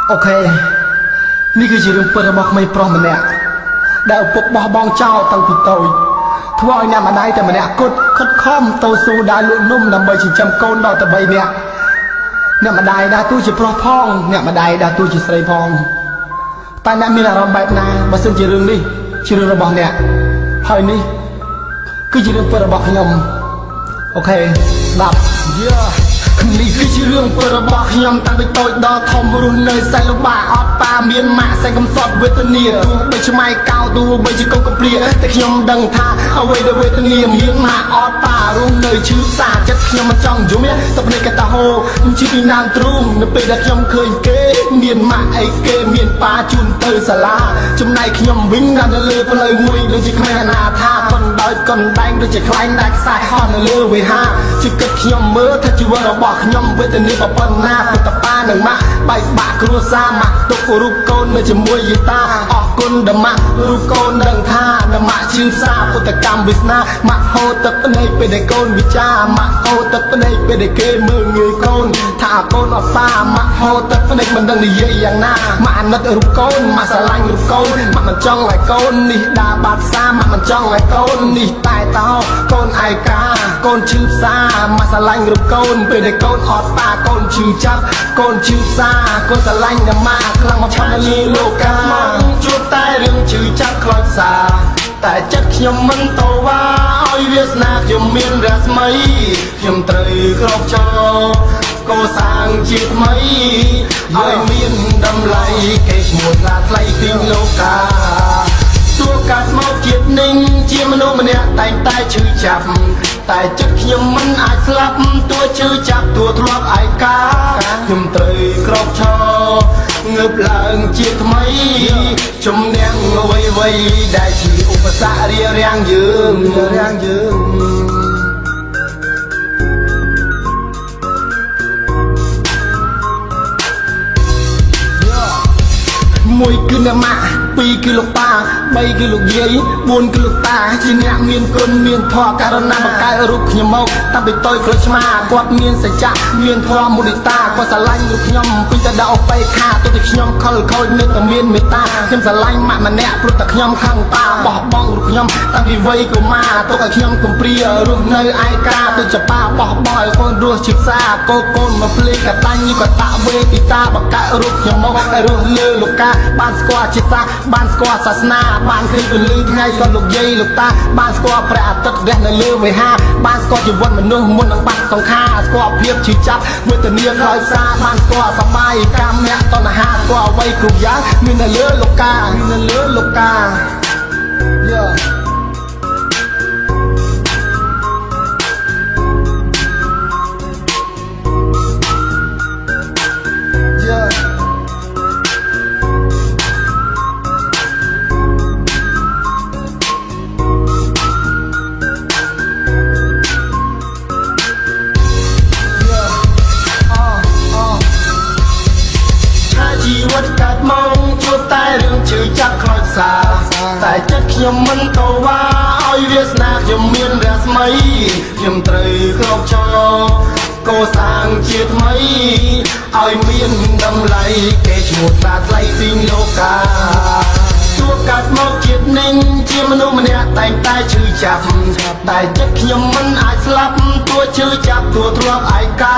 โอเคนี่คือរឿងពិតរបស់ក្មេងប្រុសម្នាក់ដែលឪពុកបោះបង់ចោលតាំងពីតូចធ្វើឲ្យអ្នកម្ដាយតែម្នាក់គត់ខិតខំតស៊ូដើរលក់នំដើម្បីចិញ្ចឹមកូនដល់តែ3នាក់អ្នកម្ដាយដើរតួជាប្រុសផងអ្នកម្ដាយដើរតួជាស្រីផងតែអ្នកមានអារម្មណ៍បែបណាបើសិនជារឿងនេះជារឿងរបស់អ្នកហើយនេះគឺជារឿងពិតរបស់ខ្ញុំអូខេស្ដាប់នេះគឺជារឿងពិតរបស់ខ្ញុំតាំងពីតូចដល់ធំរស់នៅសែនលំបាកអត់ប៉ាមានម៉ាក់សែនកំសត់វេទនាទោះបីឆ្មៃកោទោះបីជាកូនកំព្រាតែខ្ញុំដឹងថាអ្វីដែលវេទនាមានម៉ាក់អត់ប៉ារស់នៅឈឺផ្សាចិត្តខ្ញុំមិនចង់យំតែភ្នែកកតាហូជីពីណានទ្រូងនៅពេលដែលខ្ញុំឃើញគេមានម៉ាក់អីគេមានប៉ាជូនទៅសាលាចំណែកខ្ញុំវិញនៅលើផ្លូវមួយដូចជាគ្មានអាណាថាប៉ុន្តែកណ្ដែងដូចជាខ្លាញ់ដាច់ខ្សែហោះនៅលើវេហាជីវិតខ្ញុំមើលថាជីវិតរបស់ខ្ញុំវេទនាប៉ុណ្ណាពុទ្ធប៉ានិងម៉ាក់បែកបាក់គ្រួសារម៉ាក់ទុករូបកូននៅជាមួយយីតាអរគុណដល់ម៉ាក់រូបកូនដឹងថាដល់ម៉ាក់ជឿផ្សាពុទ្ធកម្មវាសនាម៉ាក់ហូតទឹកភ្នែកពេលដែលកូនវិចាម៉ាក់ហូតទឹកភ្នែកពេលដែលគេមើលងាយកូនថាកូនអត់ប៉ាម៉ាក់ហូតទឹកភ្នែកមិនដឹងនិយាយយ៉ាងណាម៉ាក់អាណិតរូបកូនម៉ាក់ស្រឡាញ់រូបកូនម៉ាក់មិនចង់ឲ្យកូននេះដើរបាត់ផ្សារម៉ាក់មិនចង់ឲ្យកូននេះតែតោកូនឯកាកូនឈឺផ្សារម៉ាក់ស្រឡាញ់រូបកូនពេលដែលកូនអត់ប៉ាកូនឈឺចាប់កូនឈឺផ្សារកូនស្រឡាញ់តែម៉ាក់ខ្លាំងមកផាត់លើលោកកាជួបតែរឿងឈឺចាប់ខ្លោចសាតែចិត្តខ្ញុំមិនតវ៉ាឲ្យវាសនាខ្ញុំមានរស្មីខ្ញុំត្រូវក្រោកចោលកសាងជាតិថ្មីឲ្យមានតម្លៃគេឈ្មោះថាថ្លៃពីលោកកាទោះកាត់មកជាតិនឹងជាមនុស្សម្នាក់តែងតែឈឺចាប់តែចិត្តខ្ញុំមិនអាចស្លាប់ទោះឈឺចាប់ទោះធ្លាប់ឯកាខ្ញុំត្រូវក្រោកឈรงើបឡើងជាថ្មីជំនះអ្វីដែលជាឧបសគ្គរារាំងយើងមួយគឺអ្នកម៉ាក់ពីរគឺលោកប៉ា3គឺលោកយាយ4គឺលោកតាជាអ្នកមានគុណមានធម៌ករណាបង្កើតរូបខ្ញុំមកតាំងពីតូចក្រូចឆ្មាគាត់មានសច្ចៈមានធម៌មុទិតាគាត់ស្រឡាញ់រូបខ្ញុំពីតដល់អបេខាទោះតែខ្ញុំខលខូចនៅតែមានមេត្តាខ្ញុំស្រឡាញ់ម៉ាក់ម្នាក់ព្រោះតែខ្ញុំខឹងប៉ាបោះបង់រូបខ្ញុំតាំងពីវ័យកុមារទុកឲ្យខ្ញុំកំព្រារស់នៅឯកាទោះជាប៉ាបោះបង់ឲ្យកូនរស់ជាផ្សារកូនមកភ្លេងកតាញ់នេះក៏តាវេទិតាបង្កើតរូបខ្ញុំមកឲ្យរស់លើលោកកាបានស្គាល់ជាសាបានស្គាល់សាសនាបានឃើញពលឺថ្ងៃគាត់លោកយាយលោកតាបានស្គាល់ព្រះអាទិត្យរះនៅលើវេហាបានស្គាល់ជីវិតមនុស្សមុននឹងបាត់សង្ខារស្គាល់ភាពឈឺចាប់វេទនាខ្លោចសារបានស្គាល់សបាយកម្មអ្នកតណ្ហាស្គាល់អ្វីគ្រប់យ៉ាងមាននៅលើលោកកាជីវិតកើតមកជួបតែរឿងឈឺចាប់ខ្លោចសារតែចិត្តខ្ញុំមិនតវ៉ាឲ្យវាសនាខ្ញុំមានរស្មីខ្ញុំត្រូវក្រោកឈរកសាងជាតិថ្មីឲ្យមានតម្លៃគេឈ្មោះថាថ្លៃពីលោកកាជួបកាត់មកជាតិនឹងជាមនុស្សម្នាក់តែងតែឈឺចាប់តែចិត្តខ្ញុំមិនអាចស្លាប់ទោះឈឺចាប់ទោះធ្លាប់ឯកា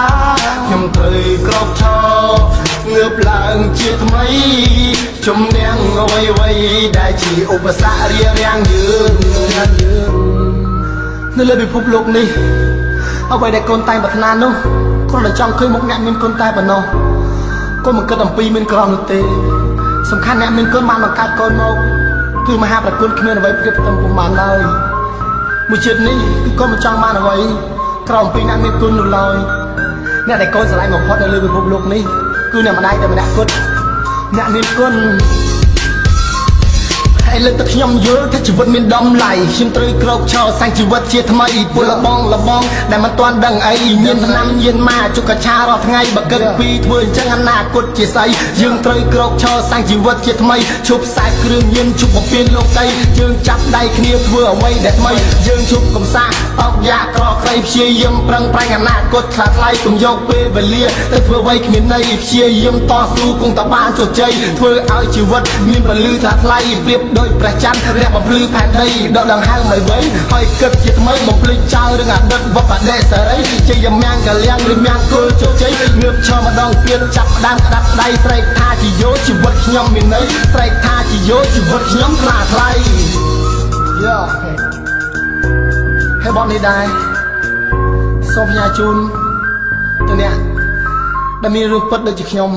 ខ្ញុំត្រូវក្រោកឈรงើបឡើងជាថ្មីជំនះអ្វីដែលជាឧបសគ្គរារាំងយើងនៅលើពិភពលោកនេះអ្វីដែលកូនតែងប្រាថ្នានោះគ្រាន់តែចង់ឃើញមុខអ្នកមានគុណតែប៉ុណ្ណោះកូនមិនគិតអំពីមានក្រនោះទេសំខាន់អ្នកមានគុណបានបង្កើតកូនមកគឺមហាប្រគុណគ្មានអ្វីប្រៀបផ្ទឹមពុំបានឡើយមួយជាតិនេះគឺកូនមិនចង់បានអ្វីក្រៅអំពីអ្នកមានគុណនោះឡើយអ្នកដែលកូនស្រឡាញ់បំផុតនៅលើពិភពលោកនេះគឺអ្នកម្ដាយតែម្នាក់គត់អ្នកមានគុណ ឥឡូវទឹកខ្ញុំយល់ថាជីវិតមានដំឡៃខ្ញុំត្រូវក្រោកឈរសាំងជីវិតជាថ្មីពលលបងដែលមិនទាន់ដឹងអីញៀនឆ្នាំញៀនមកជុកកឆារាល់ថ្ងៃបើគិតពីធ្វើអញ្ចឹងអនាគតជាស្អីយើងត្រូវក្រោកឈរសាំងជីវិតជាថ្មីជប់ខ្សែគ្រឿងញៀនជប់បំពេញលោកដីយើងចាប់ដៃគ្នាធ្វើអ្វីដែលថ្មីយើងជប់កំសាអោកយ៉ាក្រក្រៃព្យាយាមប្រឹងប្រែងអនាគតខ្លះថ្លៃកុំយកពេលវេលាទៅធ្វើអ្វីគ្មានន័យព្យាយាមតស៊ូគង់តែបានជោគជ័យធ្វើឲ្យជីវិតមានពលឺថាថ្លៃប្រៀបដូចព្រះច័ន្ទរះបំភ្លឺផែនដីដកដង្ហើមឲ្យវែងហើយគិតជាថ្មីបំភ្លេចចោលរឿងអតីតវបដិសេរីជាយមាំងកលៀងឬមាំងគល់ជោគជ័យងើបឈរម្ដងទៀតចាប់ផ្ដើមក្តាប់ដៃស្រែកថាជាយោជីវិតខ្ញុំមានន័យស្រែកថាជាយោជីវិតខ្ញុំថ្លាថ្លៃយោហើយបងនេះដែរសូមផ្ញើជូនទៅអ្នកដែលមានរឿងពិតដូចជាខ្ញុំ